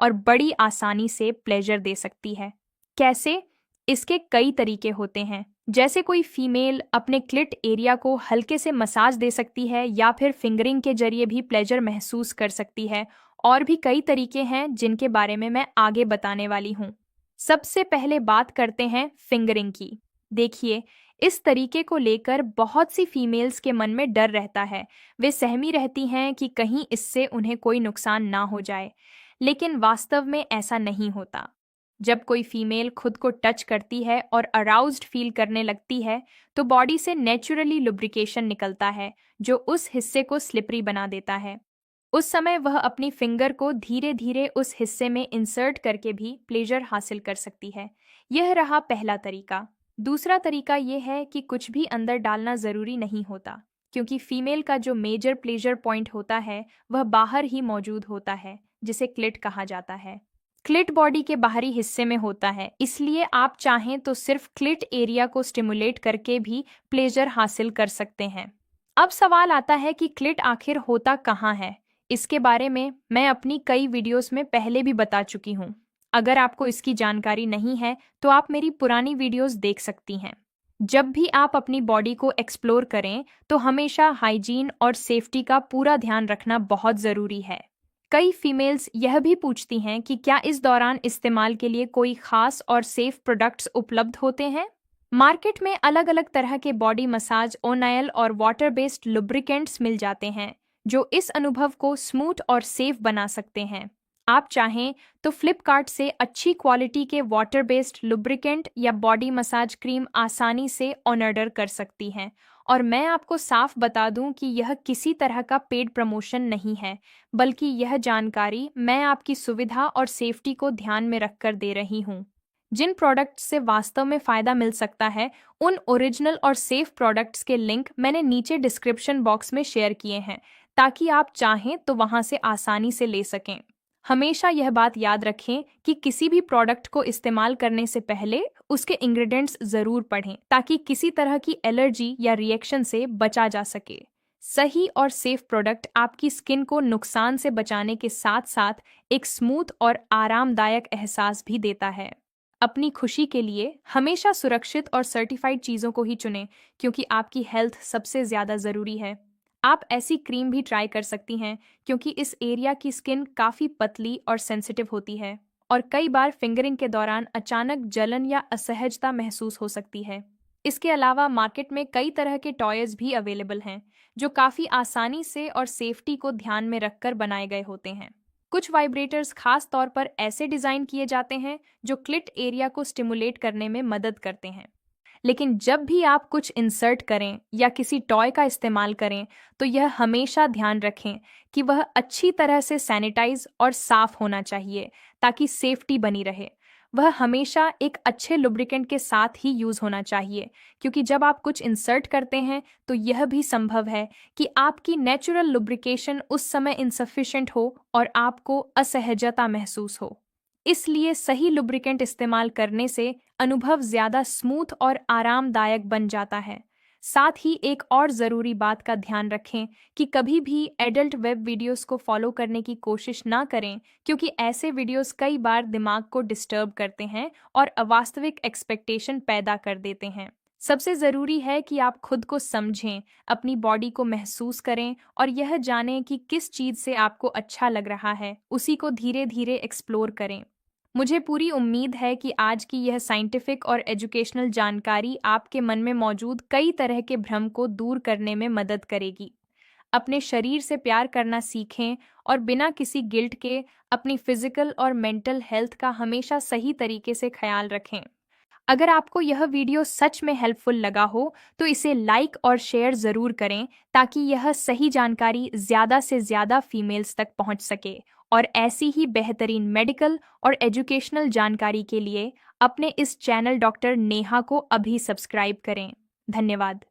और बड़ी आसानी से प्लेजर दे सकती है। कैसे? इसके कई तरीके होते हैं। जैसे कोई फीमेल अपने क्लिट एरिया को हल्के से मसाज दे सकती है या फिर फिंगरिंग के जरिए भी प्लेजर महसूस कर सकती है। और भी कई तरीके हैं जिनके बारे में मैं आगे बताने वाली हूँ। सबसे पहले बात करते हैं फिंगरिंग की। देखिए, इस तरीके को लेकर बहुत सी फीमेल्स के मन में डर रहता है। वे सहमी रहती हैं कि कहीं इससे उन्हें कोई नुकसान ना हो जाए, लेकिन वास्तव में ऐसा नहीं होता। जब कोई फीमेल खुद को टच करती है और अराउज्ड फील करने लगती है, तो बॉडी से नेचुरली लुब्रिकेशन निकलता है जो उस हिस्से को स्लिपरी बना देता है। उस समय वह अपनी फिंगर को धीरे धीरे उस हिस्से में इंसर्ट करके भी प्लेजर हासिल कर सकती है। यह रहा पहला तरीका। दूसरा तरीका यह है कि कुछ भी अंदर डालना ज़रूरी नहीं होता, क्योंकि फीमेल का जो मेजर प्लेजर पॉइंट होता है वह बाहर ही मौजूद होता है, जिसे क्लिट कहा जाता है। क्लिट बॉडी के बाहरी हिस्से में होता है, इसलिए आप चाहें तो सिर्फ क्लिट एरिया को स्टिमुलेट करके भी प्लेजर हासिल कर सकते हैं। अब सवाल आता है कि क्लिट आखिर होता कहाँ है। इसके बारे में मैं अपनी कई वीडियोस में पहले भी बता चुकी हूँ। अगर आपको इसकी जानकारी नहीं है तो आप मेरी पुरानी वीडियोस देख सकती हैं। जब भी आप अपनी बॉडी को एक्सप्लोर करें तो हमेशा हाइजीन और सेफ्टी का पूरा ध्यान रखना बहुत ज़रूरी है। कई फीमेल्स यह भी पूछती हैं कि क्या इस दौरान इस्तेमाल के लिए कोई खास और सेफ प्रोडक्ट्स उपलब्ध होते हैं। मार्केट में अलग अलग तरह के बॉडी मसाज ओनाइल और वाटर बेस्ड लुब्रिकेंट्स मिल जाते हैं जो इस अनुभव को स्मूथ और सेफ बना सकते हैं। आप चाहें तो फ्लिपकार्ट से अच्छी क्वालिटी के वाटर बेस्ड लुब्रिकेंट या बॉडी मसाज क्रीम आसानी से ऑन ऑर्डर कर सकती हैं। और मैं आपको साफ बता दूं कि यह किसी तरह का पेड प्रमोशन नहीं है, बल्कि यह जानकारी मैं आपकी सुविधा और सेफ्टी को ध्यान में रखकर दे रही हूँ। जिन प्रोडक्ट्स से वास्तव में फ़ायदा मिल सकता है, उन ओरिजिनल और सेफ प्रोडक्ट्स के लिंक मैंने नीचे डिस्क्रिप्शन बॉक्स में शेयर किए हैं, ताकि आप चाहें तो वहां से आसानी से ले सकें। हमेशा यह बात याद रखें कि किसी भी प्रोडक्ट को इस्तेमाल करने से पहले उसके इंग्रेडिएंट्स ज़रूर पढ़ें, ताकि किसी तरह की एलर्जी या रिएक्शन से बचा जा सके। सही और सेफ प्रोडक्ट आपकी स्किन को नुकसान से बचाने के साथ साथ एक स्मूथ और आरामदायक एहसास भी देता है। अपनी खुशी के लिए हमेशा सुरक्षित और सर्टिफाइड चीज़ों को ही चुनें, क्योंकि आपकी हेल्थ सबसे ज़्यादा ज़रूरी है। आप ऐसी क्रीम भी ट्राई कर सकती हैं, क्योंकि इस एरिया की स्किन काफ़ी पतली और सेंसिटिव होती है और कई बार फिंगरिंग के दौरान अचानक जलन या असहजता महसूस हो सकती है। इसके अलावा मार्केट में कई तरह के टॉयज भी अवेलेबल हैं जो काफ़ी आसानी से और सेफ्टी को ध्यान में रखकर बनाए गए होते हैं। कुछ वाइब्रेटर्स खास तौर पर ऐसे डिज़ाइन किए जाते हैं जो क्लिट एरिया को स्टिमुलेट करने में मदद करते हैं। लेकिन जब भी आप कुछ इंसर्ट करें या किसी टॉय का इस्तेमाल करें, तो यह हमेशा ध्यान रखें कि वह अच्छी तरह से सैनिटाइज और साफ होना चाहिए, ताकि सेफ्टी बनी रहे। वह हमेशा एक अच्छे लुब्रिकेंट के साथ ही यूज़ होना चाहिए, क्योंकि जब आप कुछ इंसर्ट करते हैं तो यह भी संभव है कि आपकी नेचुरल लुब्रिकेशन उस समय इनसफिशिएंट हो और आपको असहजता महसूस हो। इसलिए सही लुब्रिकेंट इस्तेमाल करने से अनुभव ज़्यादा स्मूथ और आरामदायक बन जाता है। साथ ही एक और ज़रूरी बात का ध्यान रखें कि कभी भी एडल्ट वेब वीडियोस को फॉलो करने की कोशिश ना करें, क्योंकि ऐसे वीडियोस कई बार दिमाग को डिस्टर्ब करते हैं और अवास्तविक एक्सपेक्टेशन पैदा कर देते हैं। सबसे ज़रूरी है कि आप खुद को समझें, अपनी बॉडी को महसूस करें और यह जानें कि किस चीज़ से आपको अच्छा लग रहा है, उसी को धीरे धीरे एक्सप्लोर करें। मुझे पूरी उम्मीद है कि आज की यह साइंटिफिक और एजुकेशनल जानकारी आपके मन में मौजूद कई तरह के भ्रम को दूर करने में मदद करेगी। अपने शरीर से प्यार करना सीखें और बिना किसी गिल्ट के अपनी फिजिकल और मेंटल हेल्थ का हमेशा सही तरीके से ख्याल रखें। अगर आपको यह वीडियो सच में हेल्पफुल लगा हो तो इसे लाइक और शेयर ज़रूर करें, ताकि यह सही जानकारी ज़्यादा से ज़्यादा फीमेल्स तक पहुंच सके। और ऐसी ही बेहतरीन मेडिकल और एजुकेशनल जानकारी के लिए अपने इस चैनल डॉक्टर नेहा को अभी सब्सक्राइब करें। धन्यवाद।